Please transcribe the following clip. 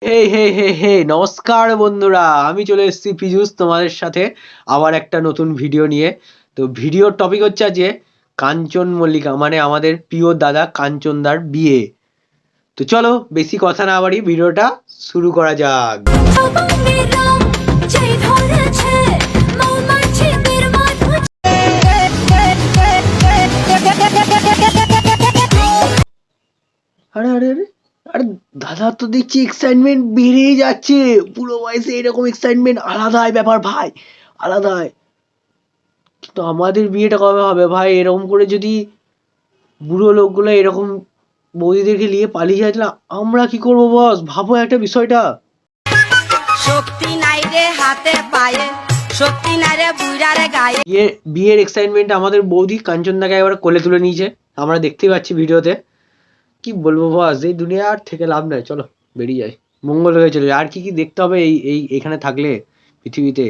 হে হে হে হে নমস্কার বন্ধুরা, আমি চলে এসেছি পীযূষ তোমাদের সাথে আবার একটা নতুন ভিডিও নিয়ে। তো ভিডিওর টপিক হচ্ছে আজকে কাঞ্চন মল্লিকা, মানে আমাদের প্রিয় দাদা কাঞ্চনদার বিয়ে। তো চলো বেশি কথা না বাড়ি ভিডিওটা শুরু করা যাক। আরে আরে আরে আরে দাদা তো দেখছি এক্সাইটমেন্ট বেড়েই যাচ্ছে, পুরো বয়সে এরকম এক্সাইটমেন্ট আলাদাই ব্যাপার ভাই, আলাদাই। তো আমাদের বিয়েটা কবে হবে ভাই? এরকম করে যদি বুড়ো লোকগুলো এরকম বৌদিদেরকে নিয়ে পালিয়ে যায় তাহলে আমরা কি করবো বস? ভাবো একটা বিষয়টা। শক্তি নাই রে হাতে পায়ে, শক্তি নাই রে বুইড়ারে গায়ে। বিয়ের এক্সাইটমেন্ট আমাদের বৌদি কাঞ্চনদাকে একবার কোলে তুলে নিয়েছে, আমরা দেখতেই পাচ্ছি ভিডিওতে। কি বলবো বস, এই দুনিয়ার থেকে লাভ নাই, চলো বেরিয়ে যাই, মঙ্গল হয়ে চলে যায়। আর কি কি দেখতে হবে এই এই এখানে থাকলে পৃথিবীতে?